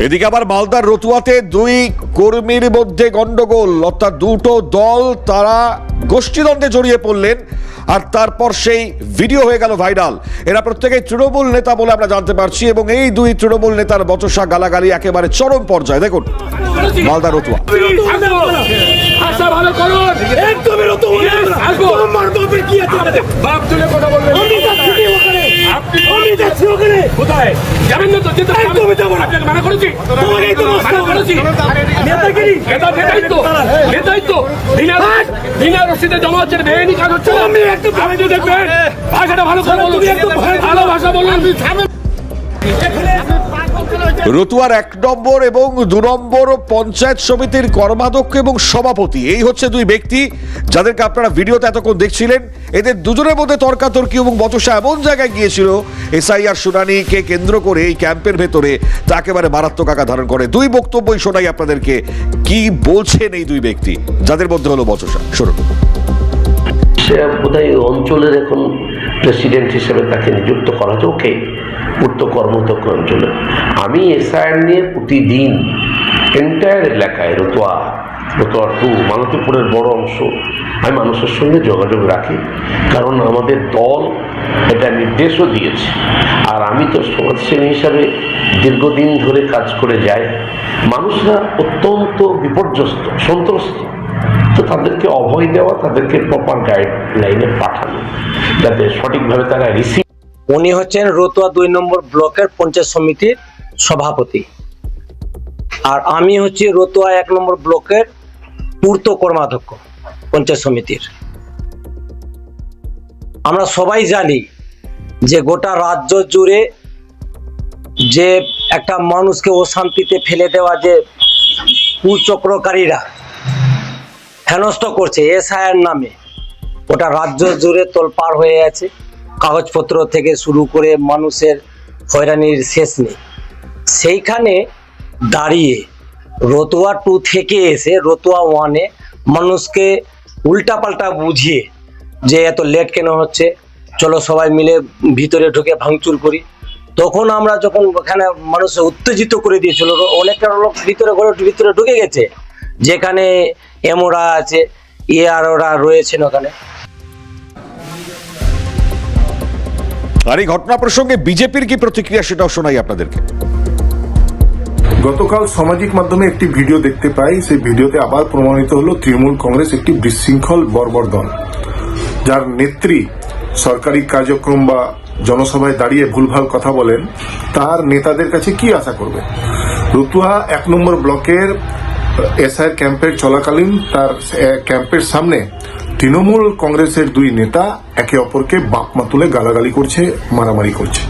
এদিকে আবার মালদার রতুয়াতে দুই কর্মীর মধ্যে গন্ডগোল, অর্থাৎ দুটো দল তারা গোষ্ঠীদ্বন্দ্বে জড়িয়ে পড়লেন আর তারপর সেই ভিডিও হয়ে গেল ভাইরাল। এরা প্রত্যেকেই তৃণমূল নেতা বলে আমরা জানতে পারছি এবং এই দুই তৃণমূল নেতার বচসা গালাগালি একেবারে চরম পর্যায়ে। দেখুন মালদার রতুয়া। রতুয়ার 1 নম্বর এবং 2 নম্বর পঞ্চায়েত সমিতির কর্মাধ্যক্ষ এবং সভাপতি, এই হচ্ছে দুই ব্যক্তি যাদেরকে আপনারা ভিডিওতে এতক্ষণ দেখছিলেন। এদের দুজনের মধ্যে তর্কাতর্কি এবং বচসা এমন জায়গায় গিয়েছিল, এসআইআর শুনানিকে কেন্দ্র করে এই ক্যাম্পের ভেতরে তা একেবারে মারাত্মক আকার ধারণ করে। দুই বক্তব্যই শোনাই আপনাদেরকে কি বলছেন এই দুই ব্যক্তি যাদের মধ্যে হলো বচসা। শুনুন। সে বোধহয় অঞ্চলের এখন প্রেসিডেন্ট হিসেবে তাকে নিযুক্ত করা হয়েছে, ওকে পূর্ত কর্মদক্ষ অঞ্চলে। আমি এসআইআর নিয়ে প্রতিদিন এন্টায়ার এলাকায় রতুয়া 2 মালতীপুরের বড় অংশ আমি মানুষের সঙ্গে যোগাযোগ রাখি, কারণ আমাদের দল এটা নির্দেশও দিয়েছে। আর আমি তো সমাজসেবী হিসাবে দীর্ঘদিন ধরে কাজ করে যাই। মানুষরা অত্যন্ত বিপর্যস্ত, সন্ত্রস্ত, তো তাদেরকে অভয় দেওয়া, তাদেরকে প্রপার গাইডলাইনে পাঠানো যাতে সঠিকভাবে তারা রিসিভ। উনি হচ্ছেন রতুয়া 2 নম্বর ব্লকের পঞ্চায়েত সমিতির সভাপতি, আর আমি হচ্ছি রতুয়া 1 নম্বর ব্লকের পূর্ত কর্মাধ্যক্ষ পঞ্চায়েত সমিতির। আমরা সবাই জানি যে গোটা রাজ্য জুড়ে যে একটা মানুষকে অশান্তিতে ফেলে দেওয়া যে কুচক্রকারীরা হেনস্থ করছে এসআইআর নামে, গোটা রাজ্য জুড়ে তোলপাড় হয়ে আছে। কাগজপত্র থেকে শুরু করে মানুষের হয়রানির শেষ নেই। সেইখানে দাঁড়িয়ে রতুয়া 2 থেকে এসে রতুয়া 1-এ মানুষকে উল্টাপাল্টা বুঝিয়ে যে এত লেট কেন হচ্ছে, চলো সবাই মিলে ভিতরে ঢুকে ভাঙচুর করি। তখন আমরা যখন ওখানে মানুষ উত্তেজিত করে দিয়েছিল, অনেকটা লোক ভিতরে ঢুকে গেছে, যেখানে এমরা আছে, ওরা রয়েছেন ওখানে। আর এই ঘটনা প্রসঙ্গে বিজেপির কি প্রতিক্রিয়া সেটাও শোনাই আপনাদেরকে। গতকাল সামাজিক মাধ্যমে একটি ভিডিও দেখতে পাই, সেই ভিডিওতে আবার প্রমাণিত হলো তৃণমূল কংগ্রেস একটি বিশৃঙ্খল বর্বর দল, যার নেত্রী সরকারি কার্যক্রম বা জনসভায় দাঁড়িয়ে ভুলভাল কথা বলেন। তার নেতাদের কাছে কি আশা করবে? রতুয়া 1 নম্বর ব্লকের এসআইআর ক্যাম্পের চলাকালীন তার ক্যাম্পের সামনে তৃণমূল কংগ্রেসের 2 নেতা একে অপরকে বাপমা তুলে গালাগালি করছে, মারামারি করছে।